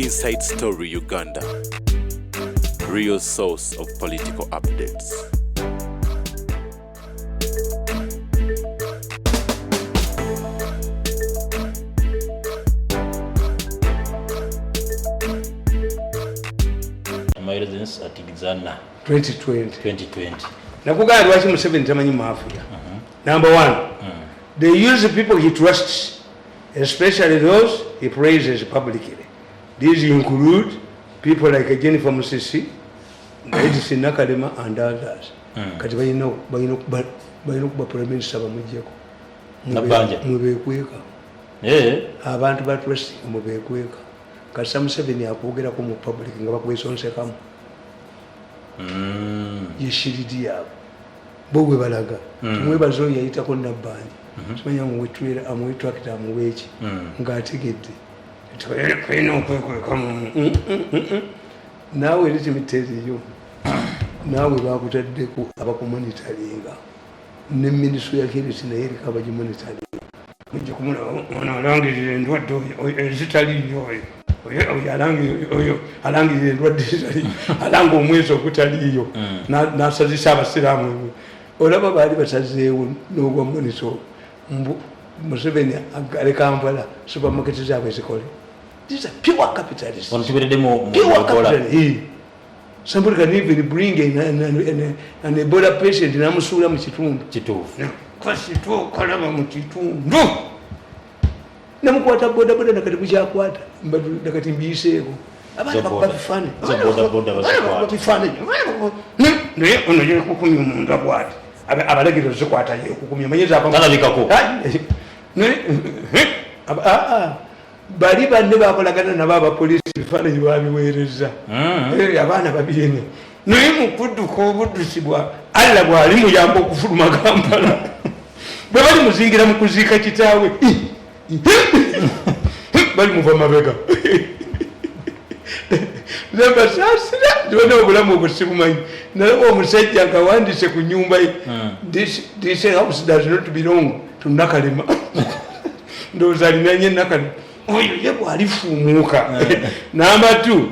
Inside Story Uganda, real source of political updates. My residence at Gizana 2020. Nakugala lwaki Museveni tamanyi Mafia. Number one, they use the people he trusts, especially those he praises publicly. These include people like Jennifer Musisi, Edison Nakalema, and others. Kati bayino kuba prime minister bamujjeko. Mubekweka. Abantu ba trust mubekweka. Kati Museveni akwogera ko mu public nga bakwesonsekamu. Yeshiridi yabo. Bogwe balaga. Tumwebazo yayitako nabbanyi. Simanya muwetwera amwetwakita amuweeki. Ng'ategedde. Naawe litimiteeriyo naawe bakutaddeko abakumonitaringa ne minisitule ya kirisi naye eriko abagimonitaringa mujja kumuna alangirira endwadde ezitaliyo oyo alangirira endwadde ezitaliyo alanga omwezi ogutaliyo n'asazisa abasiraamu olaba baali basazeewo n'ogwa monito Museveni agale Kampala supermarket zaabwe zikole. These are pure capitalists. Pure capitalists. Somebody can even bring an Ebola patient in Amusula Muchitundu. Because it will call him Muchitundu. Namukwata boda nakati kuchakwata nakati mbiseko. Abantu bakufane. Bakufane. Ne onoje kukumya umuntu akwata. Abalagiro zikwata ye kukumya manyeza apa. Talabikako. Bali bande bakolagana na baba polisi bifaananyi babiweereza abaana babirine naye mukudduka obuddusibwa alla bwali muyamba okufuluma Kampala bwe bali muzingira mu kuziika kitaawe bali muva mabega nabasasira zibona obulamu obusibumanyi naye omusajja akawandise ku nyumba ye this house does not belong to Nakalema ndowooza alinanye Nakalema oyo ye bw'alifumuuka. Number two,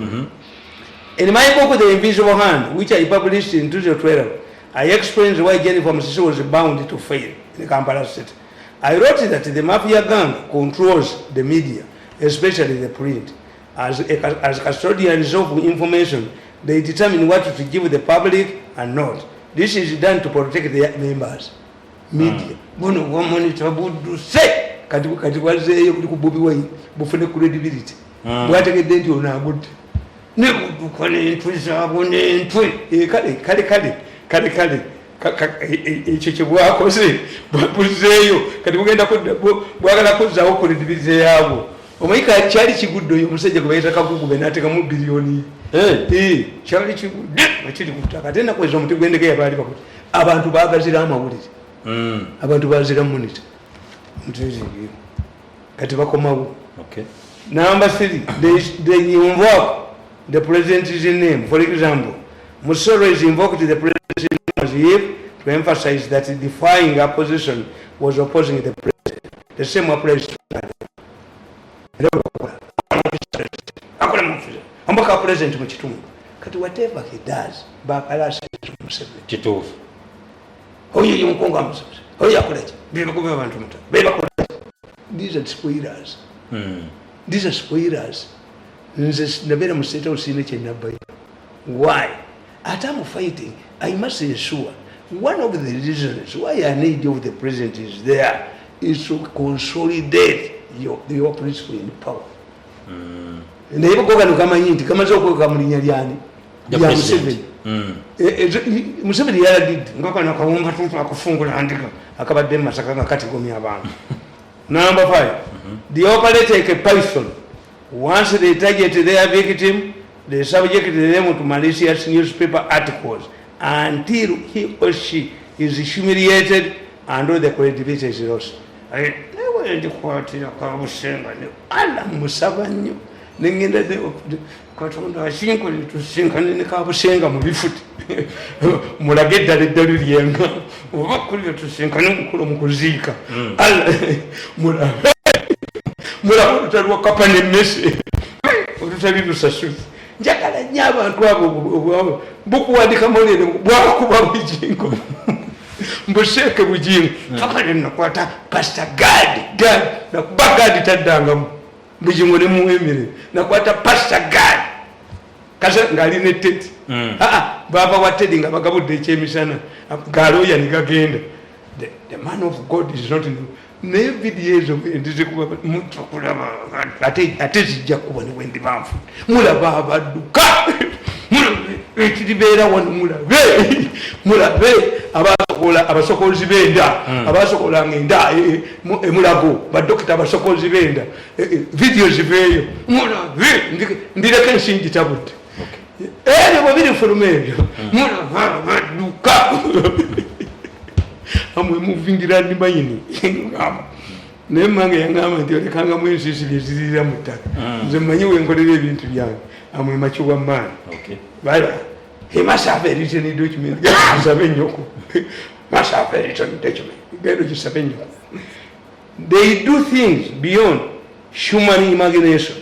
in my book The Invisible Hand, which I published in 2012, I explained why Jennifer Musisi was bound to fail in the Kampala city. I wrote that the Mafia gang controls the media, especially the print. As custodians of information, they determine what to give the public and not. This is done to protect their members. Media. Bono monitor budu say kati wazeeyo kuli ku Bobi Wine bufune credibility. Bwategedde nti ono agudde. Ne kuduka n'entwe zaabo n'entwe. Kale. Ekyo kye bwakoze bwabuzeeyo kati bugenda bwagala kuzzaawo credibility yaabwo. Omanyika kyali kigudde oyo omusajja gwe bayita Kakugube n'ateekamu biliyoni. Kyali kigudde bakiri ku ttaka. Ate ennaku ezo omuti gw'endege yabaali bakuti. Abantu baagazira amawulire. Abantu baazira monitor. Okay. Number three, they invoke the president's name. For example, Musoro is invoked the president's name as if to emphasize that defying opposition was opposing the president. The same applies to that. President Muchitundu. Whatever he does, Bakalas is Museveni. Oh, you Konga Museveni. Oh, you these are spoilers. These are spoilers. Why? At time of fighting, I must ensure one of the reasons why a need of the president is there is to consolidate your principle in power. Never go to Kamayinti, Kamazoko Kamuriani, Museveni. Museveni did Ngokana Kawumba to Akafunga and Akabadem Masaka category about. Number five, they operate like a python. Once they target their victim, they subject them to malicious newspaper articles until he or she is humiliated and all the credibility is lost. I never the quarter of Kabusenga. Alam Musavanyu. Ningenda Katonda ashinkole tusinkane ne Kabusenga mu bifuti. Mulagedda leddalu lyenga. Oba kulyo tusinkane mukulu mu kuziika. Mula utalwa kapa ne mese. olutali lusasuzi njagala nnyo abantu abo bukuwandika molere bwakuba bujingo mbuseke bujingo fakale nakwata pastor gad nakuba gad taddangamu bujingo ne muwemere nakwata pastor gad kasa ngali ne teti baba wa tedi nga bagabudde ekyemisana galoya ni gagenda the man of God is not in naye vidiyo ezo ndizikuba mutukulaba ate zijja kuba ne wendi banfu mulaba abadduka ekiribeera wano mulabe abasokozi b'enda abasokolanga enda emulago badokita abasokozi b'enda vidiyo ziveeyo mulabe ndireka ensi ngitabudde ebyo bwebiri fuluma ebyo mulaba abadduka amwe muvingira ndimayini naye mange yaŋŋamba nti olekangamu ensiisiri ezirira mu ttaka nze mmanyi wenkolera ebintu byange amwe makiwa maani bala he must have a written document gisabe ennyoko must have a written document gendo gisabe ennyoko they do things beyond human imagination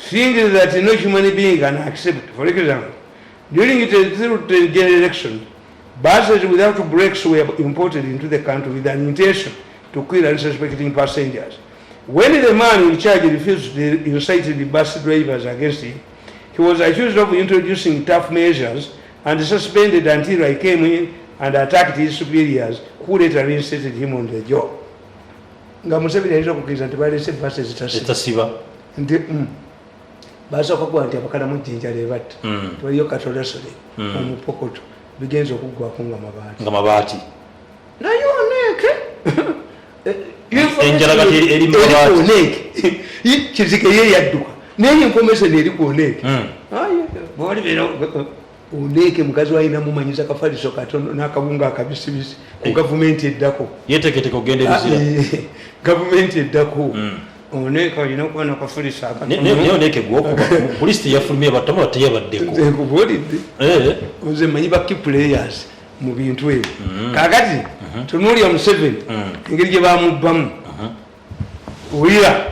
things that no human being can accept. For example, during the general election, buses without brakes were imported into the country with an intention to kill unsuspecting passengers. When the man in charge refused to incite the bus drivers against him, he was accused of introducing tough measures and suspended until I came in and attacked his superiors, who later reinstated him on the job. Nga Museveni yaliza kukkiriza nti balese buses zitasiba nti basooka kuba nti abakala mu jjinja lebatta tewaliyo katolesole omupokoto bigenza okuggwako nga mabaati naye oneeke enjalagati eri oneeke kizike ye yadduka naye information eri ku oneeke bwolibeera oneeke mukazi walina mumanyiza kafaliso katono n'akabunga akabisibisi ku gavumenti eddako yeteeketeka ogenda ebizira gavumenti eddako oneeka olina okuba nakafulisa naye oneeke gwokuba pulisiti yafulumye batamala teyabaddeko nkubulidde nze manyi bakiplayers mu bintu ebyo kakati tunuulya Museveni engeri gye bamubbamu wulira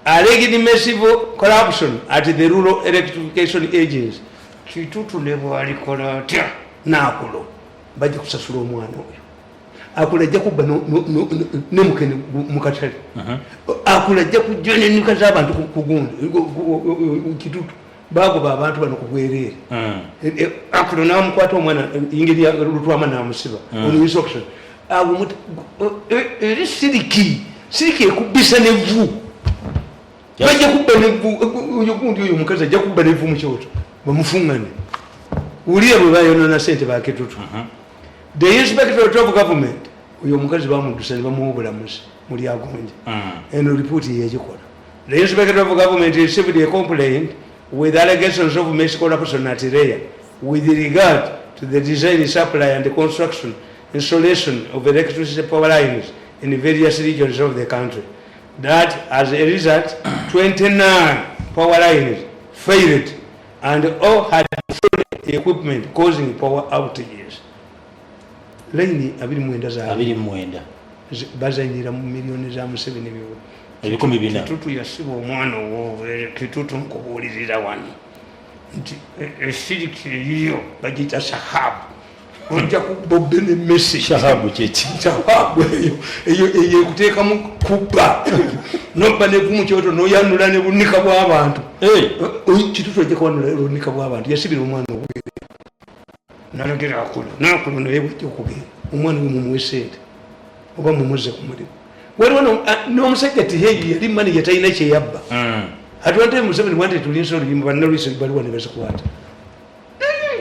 alleged massive corruption at the rural electrification agency Kitutu ne bwalikola atya naakulo bajja kusasula omwana oyo akula ajja kubba nemukene mukatale akula ajja kujja nenika z'abantu ku gundi Kitutu bagoba abantu bano ku bwereere akula n'amukwata omwana ingeri lutwama n'amusiba ono instruction eri siriki ekubbisa Nevu bajja kubba Nevu oyo gundi oyo omukazi ajja kubba Nevu mu kyoto bamufungane wulira bwe bayonona sente ba Kitutu the inspector of government oyo omukazi bamudusa ne bamuwa obulamuzi muli agonje eno ripooti yegikola the inspector of government received a complaint with allegations of mass corruption at REA with regard to the design, supply and the construction installation of electricity power lines in various regions of the country. That as a result 29 power lines failed and all had equipment causing power outages. Laini 29 bazanyira mu miliyoni za Museveni ebikumi bina Kitutu yasiba omwana owo Kitutu nkubuulirira wano nti esiriki eriyo bagiyita shahabu ojja kubobbe ne Messi shahabu kyeki shahabu eyo ekuteekamu Kubba nobba ne mu kyoto n'oyanula ne bunika bw'abantu Kitutu ojja kuwanula bunika bw'abantu yasibira omwana obwere nalagera akulo naye bwajja okugenda omwana we mumuwe sente oba mumuze ku mulimu waliwo n'omusajja tiheyi yali mani yatalina kyeyabba ati wante Museveni wante tulinsa oluyimba bannalwisa baliwa ne bazikwata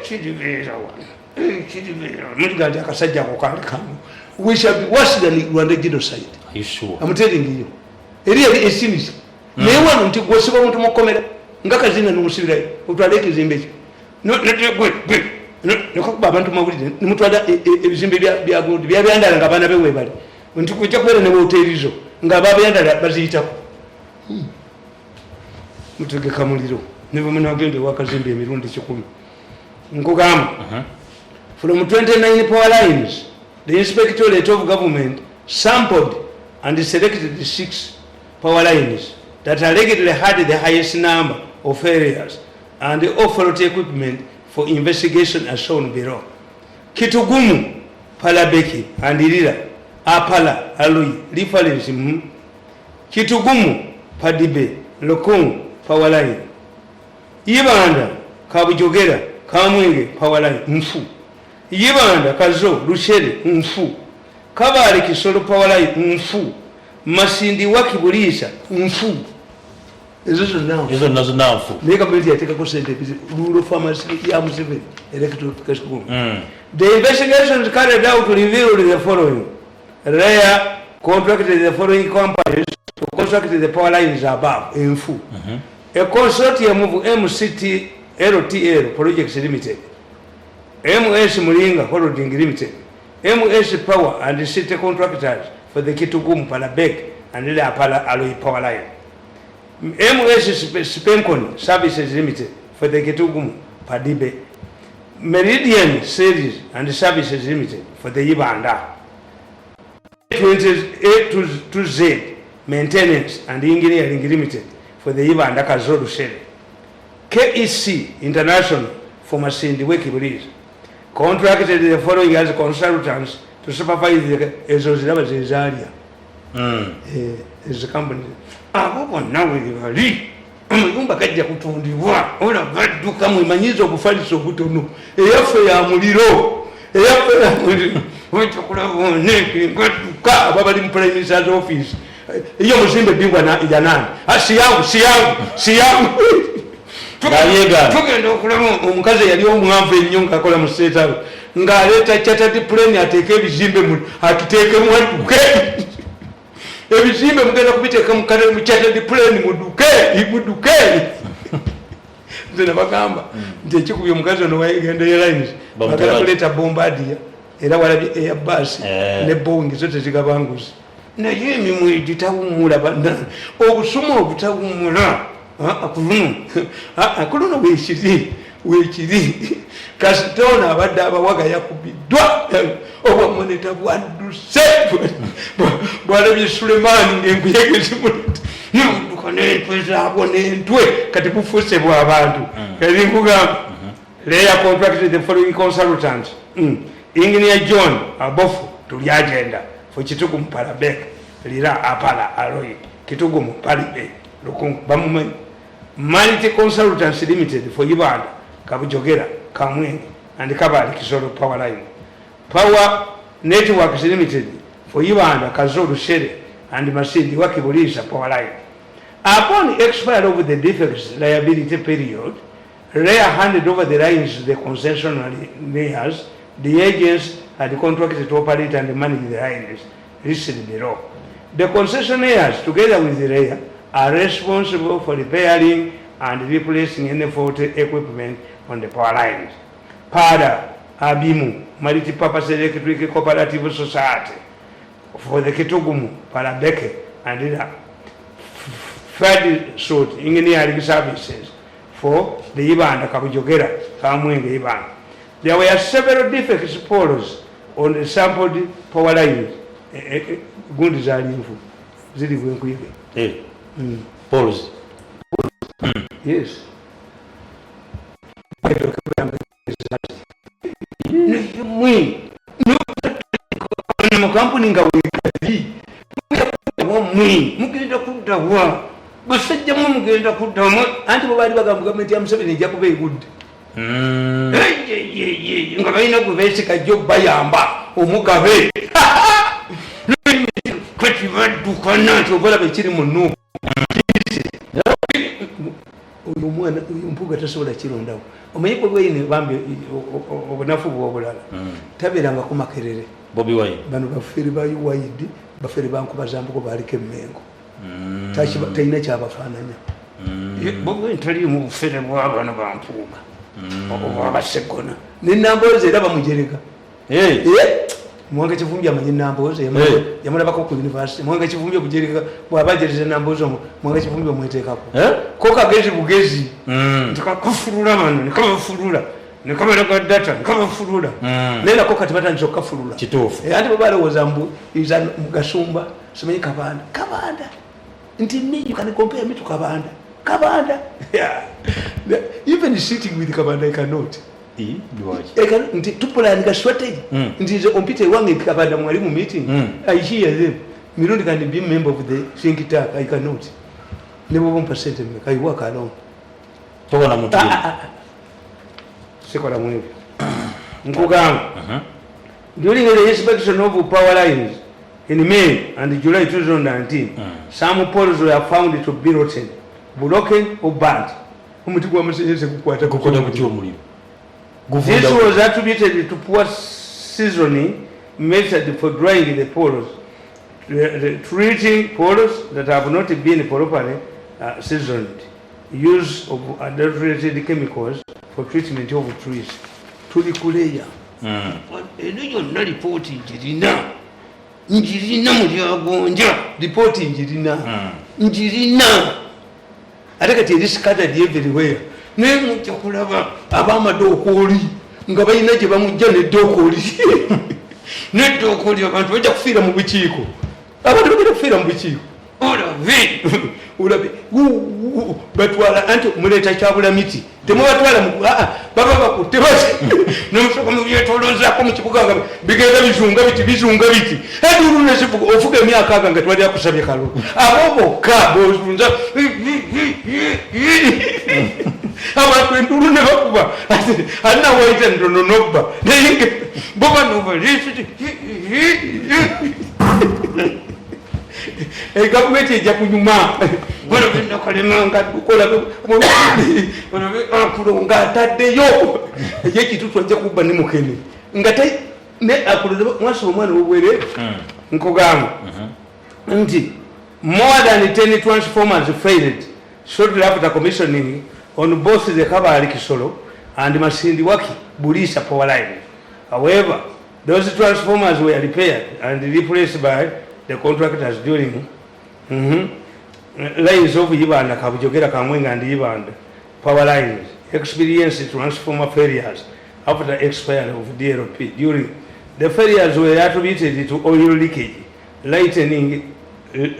kiribeera wano kiribeera muliga nti akasajja ako kalekamu we shall be worse than Rwanda genocide. Are you sure? I'm telling you eri yali esinis naye wano nti gwosiba omuntu mukomera nga kazina n'omusibirayo otwala ekizimbe ekyo nekakuba abantu mawulire nimutwala ebizimbe bya gold byabyandala nga abaana bewe bali nti kujja kubeera ne woteerizo nga babyandala baziyitako mutegeka muliro ne bamunagenda ewakazimbe emirundi 10 nkugamba from 29 power lines the inspectorate of government sampled and selected 6 power lines that allegedly had the highest number of areas and authority equipment for investigation as shown below. Kitugumu, Palabeki, and Irira, Apala, Alui, reference Kitugumu, Padibe, Lokung, Powerline. Yibanda, Kabujogera, Kamwenge, Powerline, Mfu. Yibanda, Kazo, Rushere, Mfu. Kabari Kisoro Powerline, Mfu. Masindi Wakibulisha, Mfu. Is this now? Is another now for Make a million take a percentage, rule of pharmacy, Yamusivi, electric school. The investigations carried out revealed the following: Rare contracted the following companies to construct the power lines above in full. A consortium of MCT LTL Projects Limited, MS Muringa Holding Limited, MS Power and the city contractors for the Kitugum Palabek and the Apala Alloy Power Line. MS Spencon Services Limited for the Kitugum Padibe. Meridian Series and Services Limited for the Ibanda. A to Z Maintenance and Engineering Limited for the Ibanda Kazoru Shell. KEC International for Masindi Wekibris contracted the following as consultants to supervise the Ezozilla is a company. Now we Mugumba kajja kutundibwa ola badduka mwemanyizo okufalisa obutono eyafe ya muliro eyafe ya muliro wetokula boneke ngadduka ababali mu prime minister's office iyo muzimbe bingwa na ijanani siyangu tugenda okulamu omukazi yali omwanvu ennyo ng'akola mu state house ng'aleeta chartered plane ateeke ebizimbe atuteekemu adduke ebizimbe mugenda kubiteeka mukatale mukyatadi plane muduke nze nabagamba nti ekikubye omukazi ono wagenda airlines bagala kuleeta bombardier era walabye airbus ne boeing zo tezigabanguzi naye emimwe egitawummula bannange obusuma obutawummula kuno weekiri kasitona abadde abawaga yakubiddwa obwamoneta bwadduse bwalabye Sulemani ng'enkuyege zimuleta nimuduka n'entwe zaabwo n'entwe kati bufuuse bw'abantu kati nkugamba Leya contracted the following consultants Engineer John Abofu tuli agenda for Kitugu Palabek Lira Apala Alloy Kitugu Palibe Lukungu bamumanyi Manite Consultants Limited for Ibanda Kabujogera Kamwenge and Kabali Kisoro Power Line Power Networks Limited for Ibanda Kazoru Shere and Masindi Wakibulisha Power Line. Upon expiry of the defects liability period, Leya handed over the lines to the concessionaires. The agents had contracted to operate and manage the lines listed below. The concessionaires, together with the Leya, are responsible for repairing and replacing any faulty equipment on the power lines. PADA, Abimu, Multi-Purpose Electric Cooperative Society, for the Kitugumu, Palabeke, and the Fed Suit Engineering Services for the Ibanda, Kabujogera, Kamwenge Ibanda. There were several defects poles on the sampled power lines. Good is info. Zili Gwinkwige. Poles. Yes. Company nga wekali mugenda kuddawa basajjamu mugenda kuddamu anti bwe bagamba gavumenti ya Museveni ejja kuba egudde nga balina gwe beesika jjo bayamba omugabe kati baddukana nti obalaba ekiri mu Nuupu oyo omwana oyo mpuga tasobola kirondawo omanyi bwe bweyine bambi obunafu bw'obulala tabeerangako Makerere Bobby Wine bano bafere ba UID bafere bankuba zambuko baliko emmengo talina kyabafaananya bwe ntali mu bufere bw'abaana bampuuga obwabasegona nenamboozi era bamujereka Mwanga Kivumbi amanyi Namboozi yamulabako ku university Mwanga Kivumbi okujereka bw'abajereza Namboozi Mwanga Kivumbi omweteekako ko kagezi bugezi ntikakafulula bano nikabafulula nikabalaga data nikabafulula naye nako kati batandise okukafulula kituufu ate bwe balowooza mbu iza mu Gasumba simanyi Kabanda nti me you can compare me to Kabanda Kabanda. Yeah. Even sitting with Kabanda, I cannot. I can to plan the strategy. Nti ompite wange Kabanda mwalimu meeting. I hear them. Mirundi can be member of the think tank. I cannot. Never 1% I work alone. Tokona mutu. Sekola mwewe. Nkugamba. During the inspection of power lines in May and July 2019, some poles were found to be rotten, broken or burnt. This was attributed to poor seasoning method for drying the poles, treating poles that have not been properly seasoned, use of adulterated chemicals for treatment of trees. Tulikuleya. Edogo na report njirina mulyagonja report njirina atakati riskata everywhere ne mukulaba abamadokoli nga bayina je bamujja ne dokoli ne dokoli abantu bajja kufira mu bikiiko abantu bajja kufira mu bikiiko ulabi batwala anti muleta kyabula miti temubatwala baba bakutte bati nomusoko mubyetoloza ko mu kibuga nga bigenda bizunga biti eduru nesifuga ofuga emyaka nga twali akusabye kalo abo bokka bozunza abantu enduru ne bakuba alina waita ndono nobba neyinge boba nova government ejja kunyuma bano benda kalemanga dukola bano akulonga ataddeyo ekitutu ajja kubba ne mukene ngate ne akulonga mwaso omwana obwere nkugamba nti more than 10 transformers failed shortly after commissioning on both the Kabale Kisolo and Masindi Waki Bulisa power line. However, those transformers were repaired and replaced by the contractors during lines of Ibanda, Kabujogera, Kamwing and Ibanda power lines experienced transformer failures after the expiry of DLP. During the failures were attributed to oil leakage, lightning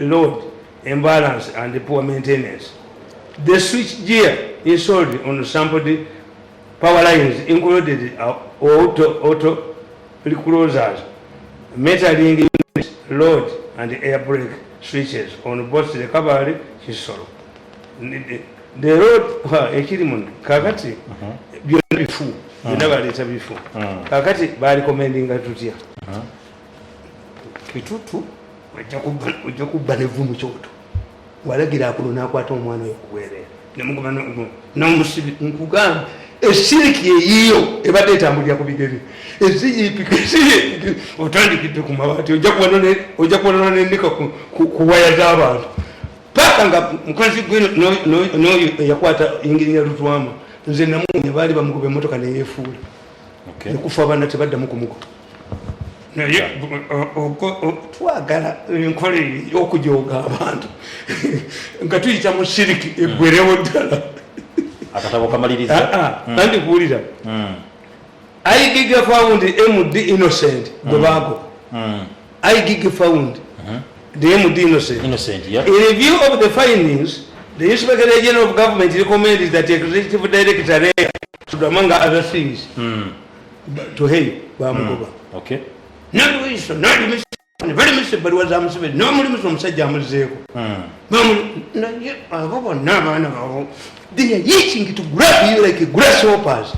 load imbalance and poor maintenance. The switch gear installed on sampled power lines included auto reclosers, metering units, load and air brake switches on both the Kabale Kisolo. The road ekirimun kakati byonna bifu byonna baleeta bifu kakati recommending tutya Kitutu ojja kubba Nevu Mukyoto walagira akulo nakwata omwana oyo kuweerera nemuguma n'omusibi nkugamba esiriki eyiyo ebadde etambulira ku bigere eziyipika otandikidde ku mabaati ojja kubonana n'endika ku waya z'abantu paka nga mukazi gwe n'oyo eyakwata engeri ya Lutwama nze namunya baali bamugoba emmotoka neyeefuula nekufa abaana tebaddamu kumugo naye twagala enkola y'okujooga abantu nga tuyita mu siriki eggwerewo ddala akatabo kamaliriza andi kuwulira iGig found MD innocent Gobago iGig found the MD innocent yeah. In review of the findings, the Inspector General of Government recommended that the Executive Director should, among other things, to hey Bamugoba. Okay. Not wish, not miss, very miss, but was I'm no more from such Jamazeko. They are itching to grab you like a grasshoppers.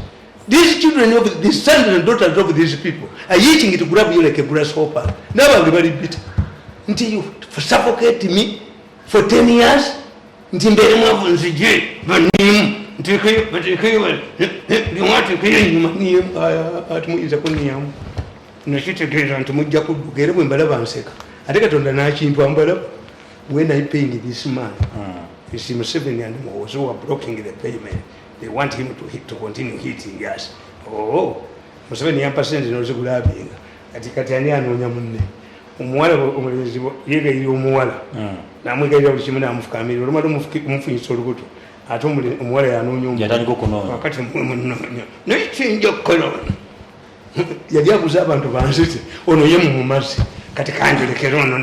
These children of the sons and daughters of these people are itching to grab you like a grasshopper. Never very bitter. Until you suffocate me for 10 years. Until they move the J, but you want to kill him at Muizakuniam. No, she took it on to Mujaku, get him in Balabanseka. I take it on the night in Pambala when I pay this man. You see, Museveni and was who are blocking the payment. They want him to continue hitting gas. Oh, Museveni and percent knows a good being. At the Catania no Yamunne. Umwala yega iri umwala namwe gaira ulichimina mufukami roma mufu insolugutu atomuli umwala ya nonyumba yatandika okunonya wakati n'ekyenjo kono yali aguza abantu banzite ono ye mu mazi kati kanjolekera ono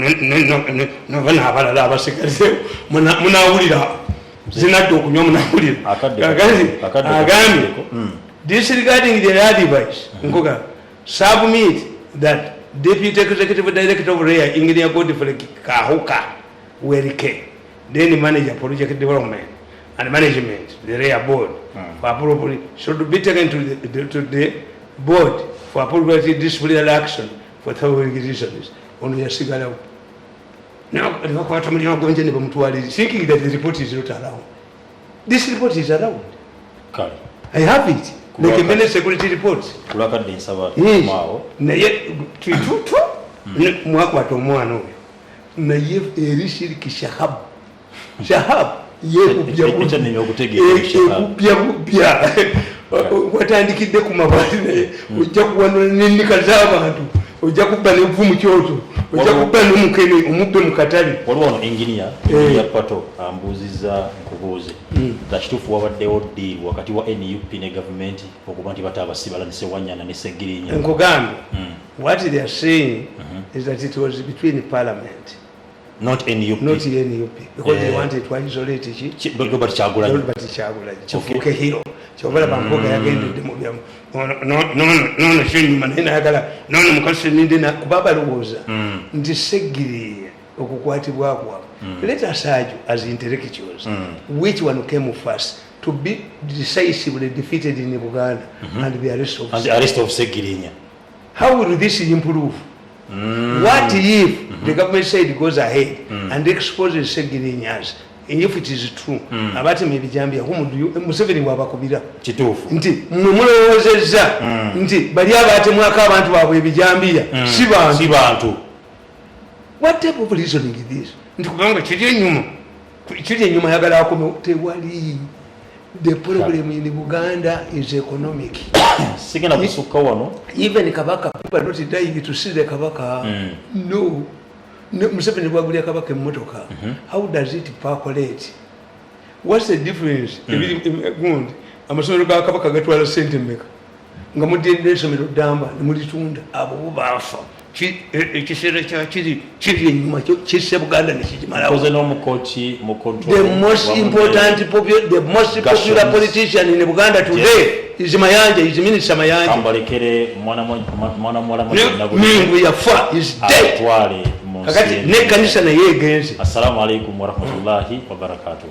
no bana abalala abasigaze munawulira zinadde okunywa omunamuliro agambye disregarding their advice nkoga submit that Deputy Executive Director of REA Engineer Godfrey Kahuka Werike, then manager project development and management, the REA board for approval should be taken to the board for appropriate disciplinary action for following reasons. On your cigar. Now, thinking that the report is not around. This report is around. I have it. Like a many security reports. Kitutu mwaka wa tomwano na ye erishiri kishahab ye kubya watandikidde ku mabati naye ojja kuwanula n'ennika z'abantu ojja kubba n'envu mu kyoto ojja kubba n'omukene omubbe mu katale waliwo ono engineer ya pato ambuuzizza nkubuuze zakituufu wabaddewo ddiiri wakati wa NUP ne government okuba nti bataabasibala ne Sewanyana ne Segirinya nkugambye what they are saying is that it was between parliament not NUP because they wanted to isolate Robert Kyagulanyi kifuuke hero kyobala bampoga yagendedde mu byamu nono kyenyuma naye nayagala nono mukasi ninde kuba balowooza nti Segirinya okukwatibwa kwabwe let us argue as intellectuals which one came first to be decisively defeated in Uganda and the arrest of Segirinya. How will this improve? What if the government side goes ahead and exposes Segirinyas? If it is true, abati mebijambia Museveni bwabakubira kituufu nti mumulowoozezza nti bali abate mwaka abantu baabwe ebijambia si bantu. What type of reasoning is this? Nti kubanga kiri enyuma yagala akome tewali. The problem in Uganda is economic. Sigena kusukka wano. Even Kabaka, people are not dying to see the Kabaka. No. Museveni bwagulya Kabaka emmotoka. How does it percolate? What's the difference? Amasomero ga Kabaka gatwala sente mmeka. Nga mudde essomero ddamba ne mulitunda abo baafa. Ekiseera kiri enyuma kisse Buganda ne kigimalawo. The most important the most popular politician in Buganda today is Mayanja, is Minister Mayanja. Kambalekere mwana Mingu yafa is dead. Kakati ne kanisa na ye genzi. Assalamu alaikum wa rahmatullahi wa barakatuh.